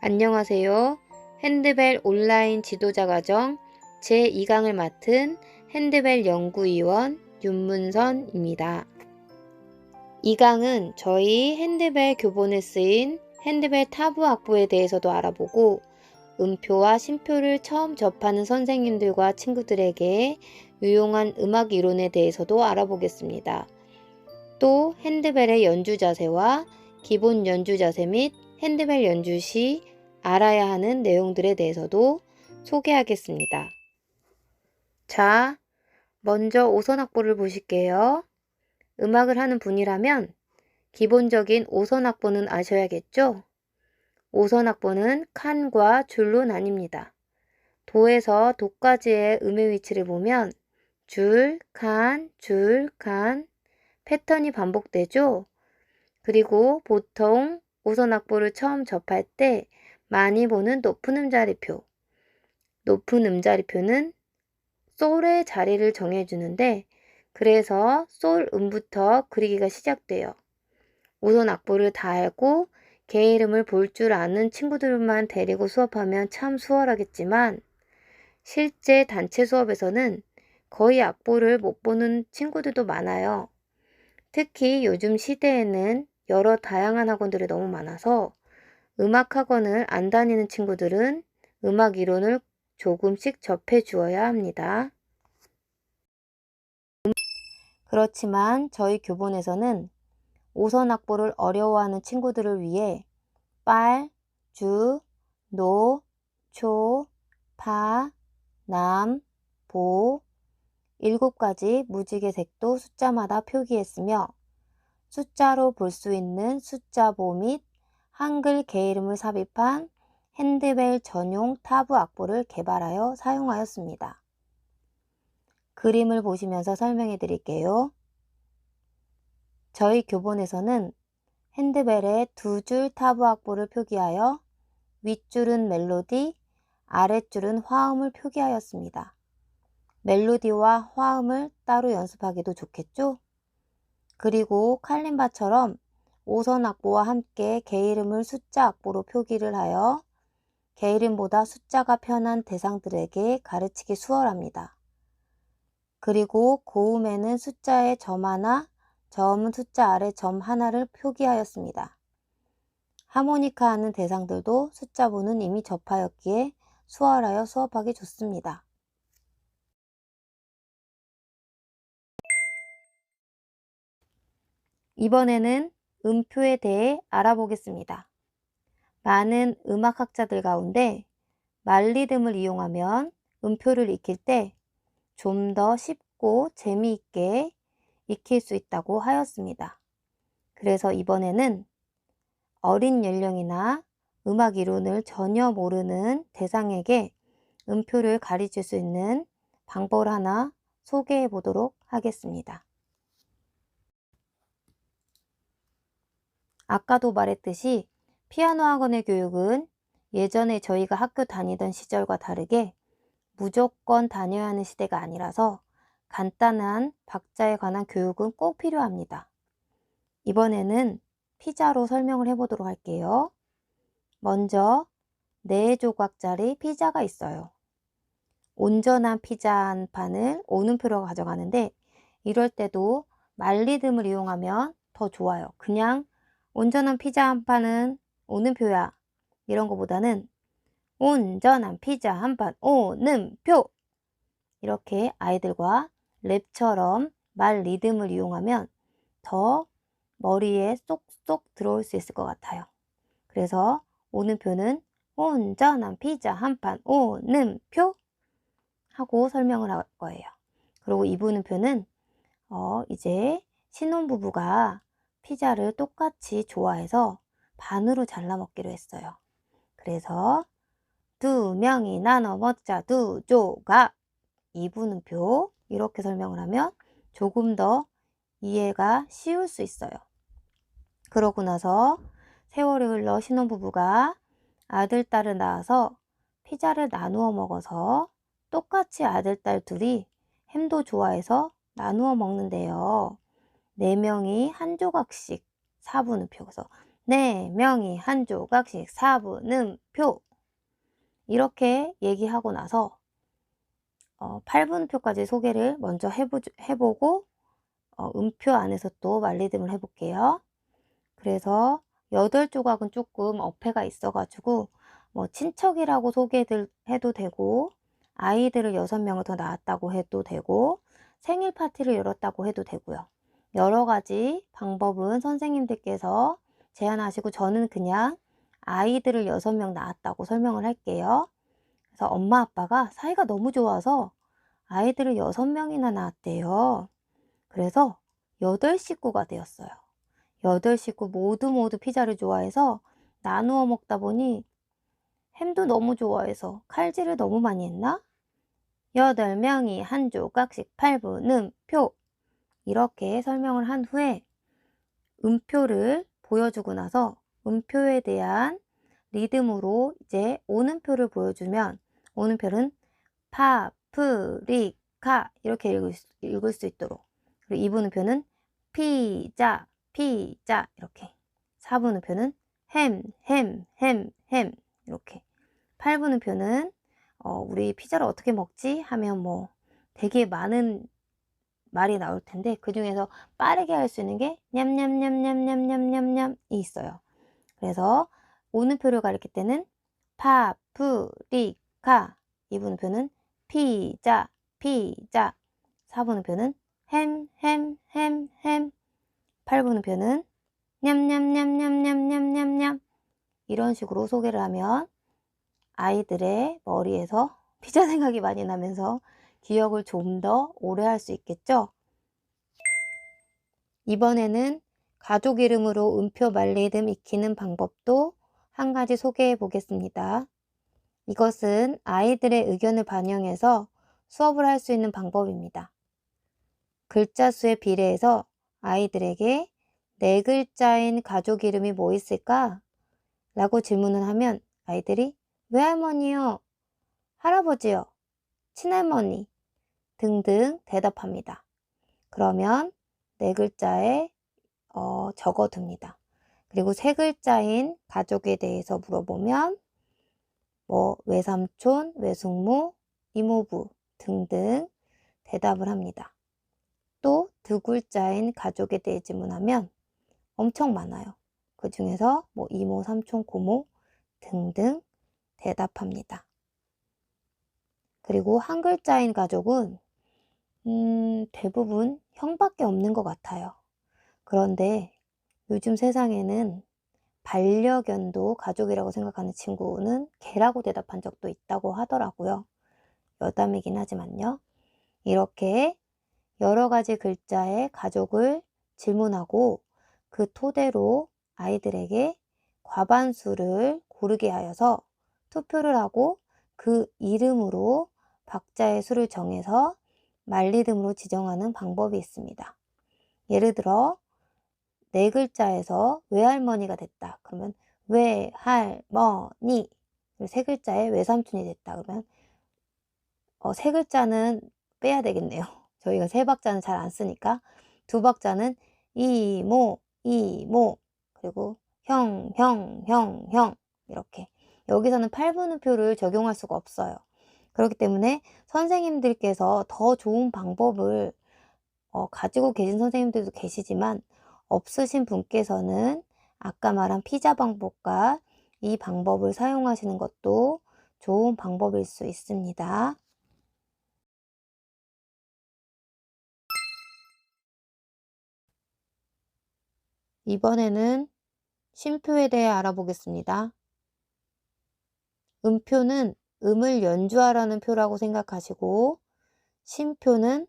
안녕하세요. 핸드벨 온라인 지도자 과정 제2강을 맡은 핸드벨 연구위원 윤문선입니다. 이 강은 저희 핸드벨 교본에 쓰인 핸드벨 타부 악보에 대해서도 알아보고 음표와 심표를 처음 접하는 선생님들과 친구들에게 유용한 음악 이론에 대해서도 알아보겠습니다. 또 핸드벨의 연주 자세와 기본 연주 자세 및 핸드벨 연주 시 알아야 하는 내용들에 대해서도 소개하겠습니다. 자, 먼저 5선 악보를 보실게요. 음악을 하는 분이라면 기본적인 5선 악보는 아셔야겠죠? 5선 악보는 칸과 줄로 나뉩니다. 도에서 도까지의 음의 위치를 보면 줄, 칸, 패턴이 반복되죠? 그리고 보통 5선 악보를 처음 접할 때 많이 보는 높은 음자리표. 높은 음자리표는 솔의 자리를 정해주는데 그래서 솔 음부터 그리기가 시작돼요. 5선 악보를 다 알고 개 이름을 볼 줄 아는 친구들만 데리고 수업하면 참 수월하겠지만 실제 단체 수업에서는 거의 악보를 못 보는 친구들도 많아요. 특히 요즘 시대에는 여러 다양한 학원들이 너무 많아서 음악 학원을 안 다니는 친구들은 음악 이론을 조금씩 접해 주어야 합니다. 그렇지만 저희 교본에서는 5선 악보를 어려워하는 친구들을 위해 빨, 주, 노, 초, 파, 남, 보 7가지 무지개 색도 숫자마다 표기했으며 숫자로 볼 수 있는 숫자보 및 한글 개 이름을 삽입한 핸드벨 전용 타부 악보를 개발하여 사용하였습니다. 그림을 보시면서 설명해 드릴게요. 저희 교본에서는 핸드벨의 2줄 타부 악보를 표기하여 윗줄은 멜로디, 아랫줄은 화음을 표기하였습니다. 멜로디와 화음을 따로 연습하기도 좋겠죠? 그리고 칼림바처럼 5선 악보와 함께 개 이름을 숫자 악보로 표기를 하여 개 이름보다 숫자가 편한 대상들에게 가르치기 수월합니다. 그리고 고음에는 숫자에 점 하나, 저음은 숫자 아래 점 하나를 표기하였습니다. 하모니카 하는 대상들도 숫자보는 이미 접하였기에 수월하여 수업하기 좋습니다. 이번에는 음표에 대해 알아보겠습니다. 많은 음악학자들 가운데 말리듬을 이용하면 음표를 익힐 때 좀 더 쉽고 재미있게 익힐 수 있다고 하였습니다. 그래서 이번에는 어린 연령이나 음악 이론을 전혀 모르는 대상에게 음표를 가르칠 수 있는 방법을 하나 소개해 보도록 하겠습니다. 아까도 말했듯이 피아노 학원의 교육은 예전에 저희가 학교 다니던 시절과 다르게 무조건 다녀야 하는 시대가 아니라서 간단한 박자에 관한 교육은 꼭 필요합니다. 이번에는 피자로 설명을 해보도록 할게요. 먼저 4조각짜리 피자가 있어요. 온전한 피자 한 판을 오는표로 가져가는데 이럴 때도 말리듬을 이용하면 더 좋아요. 그냥 온전한 피자 한 판은 오는표야 이런 거보다는 온전한 피자 한 판 오는표 이렇게 아이들과 랩처럼 말 리듬을 이용하면 더 머리에 쏙쏙 들어올 수 있을 것 같아요. 그래서 오는표는 온전한 피자 한 판 오는표 하고 설명을 할 거예요. 그리고 이분음표는 이제 신혼부부가 피자를 똑같이 좋아해서 반으로 잘라 먹기로 했어요. 그래서 2명이 나눠 먹자 2조각 이분음표 이렇게 설명을 하면 조금 더 이해가 쉬울 수 있어요. 그러고 나서 세월이 흘러 신혼부부가 아들, 딸을 낳아서 피자를 나누어 먹어서 똑같이 아들, 딸 둘이 햄도 좋아해서 나누어 먹는데요. 4명이 한 조각씩 4분음표. 그래서 4명이 한 조각씩 4분음표. 이렇게 얘기하고 나서 8분음표까지 소개를 먼저 해보고 음표 안에서 또 말리듬을 해볼게요. 그래서 8조각은 조금 어폐가 있어가지고 뭐 친척이라고 소개해도 되고, 아이들을 6명을 더 낳았다고 해도 되고, 생일 파티를 열었다고 해도 되고요. 여러 가지 방법은 선생님들께서 제안하시고, 저는 그냥 아이들을 6명 낳았다고 설명을 할게요. 그래서 엄마 아빠가 사이가 너무 좋아서 아이들을 6명이나 낳았대요. 그래서 8식구가 되었어요. 8식구 모두 피자를 좋아해서 나누어 먹다 보니 햄도 너무 좋아해서 칼질을 너무 많이 했나? 8명이 한 조각씩 8분음표. 이렇게 설명을 한 후에 음표를 보여주고 나서 음표에 대한 리듬으로 이제 오는표를 보여주면, 오는표는 파프리카 이렇게 읽을 수 있도록, 그리고 2분음표는 피자 이렇게, 4분음표는 햄 이렇게, 8분음표는 우리 피자를 어떻게 먹지? 하면 뭐 되게 많은 말이 나올 텐데, 그 중에서 빠르게 할 수 있는 게 냠냠냠냠냠냠냠냠이 있어요. 그래서 오는표를 가리킬 때는 파프리카, 2분음표는 피자 4분음표는 햄 8분음표는 냠냠냠냠냠냠냠냠. 이런 식으로 소개를 하면 아이들의 머리에서 피자 생각이 많이 나면서 기억을 좀 더 오래 할 수 있겠죠? 이번에는 가족 이름으로 음표 말리듬 익히는 방법도 한 가지 소개해 보겠습니다. 이것은 아이들의 의견을 반영해서 수업을 할 수 있는 방법입니다. 글자 수에 비례해서 아이들에게 4글자인 가족 이름이 뭐 있을까? 라고 질문을 하면 아이들이 외할머니요, 할아버지요, 친할머니 등등 대답합니다. 그러면 4글자에 적어둡니다. 그리고 3글자인 가족에 대해서 물어보면 뭐 외삼촌, 외숙모, 이모부 등등 대답을 합니다. 또 2글자인 가족에 대해 질문하면 엄청 많아요. 그 중에서 뭐 이모, 삼촌, 고모 등등 대답합니다. 그리고 1글자인 가족은 대부분 형밖에 없는 것 같아요. 그런데 요즘 세상에는 반려견도 가족이라고 생각하는 친구는 개라고 대답한 적도 있다고 하더라고요. 여담이긴 하지만요. 이렇게 여러 가지 글자의 가족을 질문하고 그 토대로 아이들에게 과반수를 고르게 하여서 투표를 하고 그 이름으로 박자의 수를 정해서 말리듬으로 지정하는 방법이 있습니다. 예를 들어 4글자에서 외할머니가 됐다. 그러면 외할머니. 3글자에 외삼촌이 됐다. 그러면 3글자는 빼야 되겠네요. 저희가 3박자는 잘 안 쓰니까 2박자는 이모 그리고 형 이렇게. 여기서는 8분음표를 적용할 수가 없어요. 그렇기 때문에 선생님들께서 더 좋은 방법을 가지고 계신 선생님들도 계시지만, 없으신 분께서는 아까 말한 피자 방법과 이 방법을 사용하시는 것도 좋은 방법일 수 있습니다. 이번에는 쉼표에 대해 알아보겠습니다. 음표는 음을 연주하라는 표라고 생각하시고, 쉼표는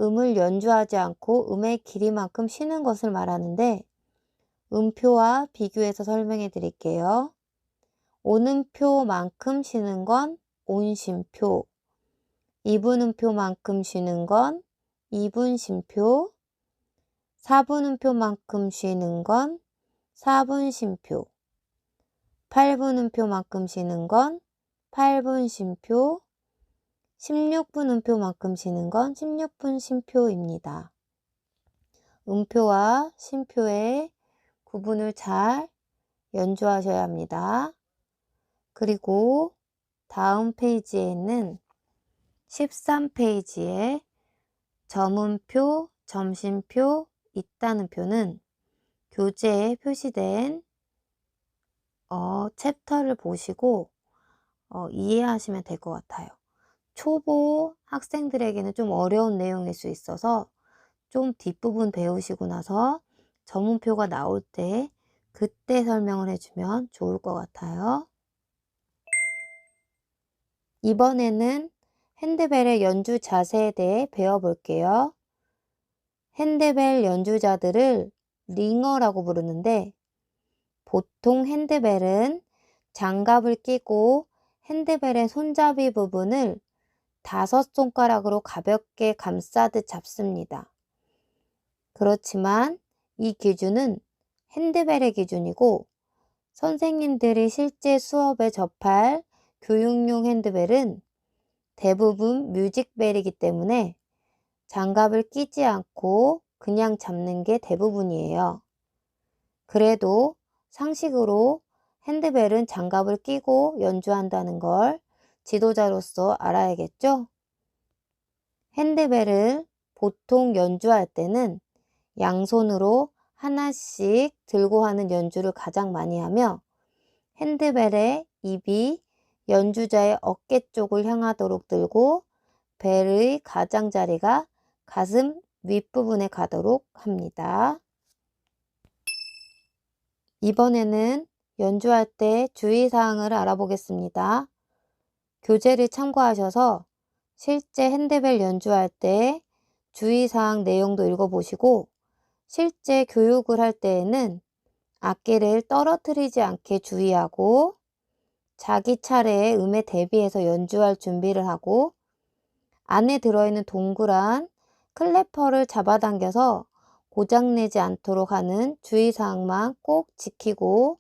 음을 연주하지 않고 음의 길이만큼 쉬는 것을 말하는데, 음표와 비교해서 설명해 드릴게요. 오는표만큼 쉬는 건 온쉼표, 2분음표만큼 쉬는 건 2분쉼표, 4분음표만큼 쉬는 건 4분쉼표, 8분음표만큼 쉬는 건 8분쉼표, 16분음표만큼 쉬는 건 16분쉼표입니다. 음표와 쉼표의 구분을 잘 연주하셔야 합니다. 그리고 다음 페이지에 있는 13페이지에 점음표, 점심표, 있다는 표는 교재에 표시된 챕터를 보시고 이해하시면 될 것 같아요. 초보 학생들에게는 좀 어려운 내용일 수 있어서 좀 뒷부분 배우시고 나서 점음표가 나올 때 그때 설명을 해주면 좋을 것 같아요. 이번에는 핸드벨의 연주 자세에 대해 배워볼게요. 핸드벨 연주자들을 링어라고 부르는데 보통 핸드벨은 장갑을 끼고 핸드벨의 손잡이 부분을 5손가락으로 가볍게 감싸듯 잡습니다. 그렇지만 이 기준은 핸드벨의 기준이고 선생님들이 실제 수업에 접할 교육용 핸드벨은 대부분 뮤직벨이기 때문에 장갑을 끼지 않고 그냥 잡는 게 대부분이에요. 그래도 상식으로 핸드벨은 장갑을 끼고 연주한다는 걸 지도자로서 알아야겠죠? 핸드벨을 보통 연주할 때는 양손으로 하나씩 들고 하는 연주를 가장 많이 하며 핸드벨의 입이 연주자의 어깨 쪽을 향하도록 들고 벨의 가장자리가 가슴 윗부분에 가도록 합니다. 이번에는 연주할 때 주의사항을 알아보겠습니다. 교재를 참고하셔서 실제 핸드벨 연주할 때 주의사항 내용도 읽어보시고 실제 교육을 할 때에는 악기를 떨어뜨리지 않게 주의하고 자기 차례에 음에 대비해서 연주할 준비를 하고 안에 들어있는 동그란 클래퍼를 잡아당겨서 고장내지 않도록 하는 주의사항만 꼭 지키고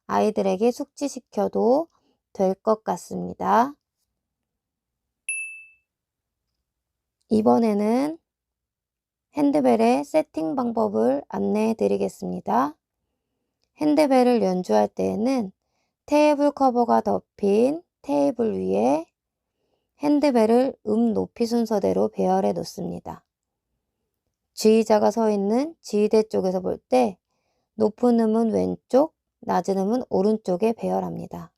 아이들에게 숙지시켜도 될 것 같습니다. 이번에는 핸드벨의 세팅 방법을 안내해 드리겠습니다. 핸드벨을 연주할 때에는 테이블 커버가 덮인 테이블 위에 핸드벨을 높이 순서대로 배열해 놓습니다. 지휘자가 서 있는 지휘대 쪽에서 볼 때 높은 음은 왼쪽, 낮은 음은 오른쪽에 배열합니다.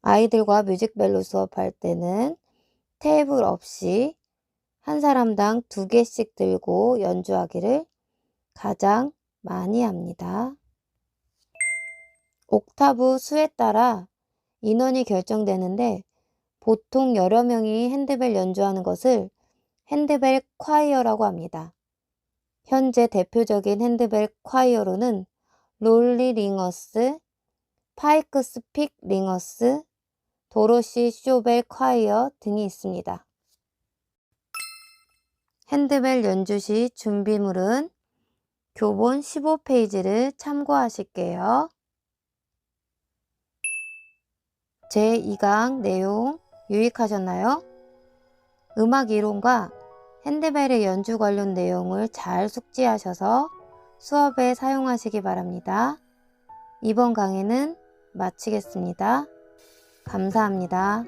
아이들과 뮤직벨로 수업할 때는 테이블 없이 한 사람당 2개씩 들고 연주하기를 가장 많이 합니다. 옥타브 수에 따라 인원이 결정되는데 보통 여러 명이 핸드벨 연주하는 것을 핸드벨 콰이어라고 합니다. 현재 대표적인 핸드벨 콰이어로는 롤리 링어스, 파이크스 픽 링어스, 도로시 쇼벨 콰이어 등이 있습니다. 핸드벨 연주 시 준비물은 교본 15페이지를 참고하실게요. 제2강 내용 유익하셨나요? 음악 이론과 핸드벨의 연주 관련 내용을 잘 숙지하셔서 수업에 사용하시기 바랍니다. 이번 강의는 마치겠습니다. 감사합니다.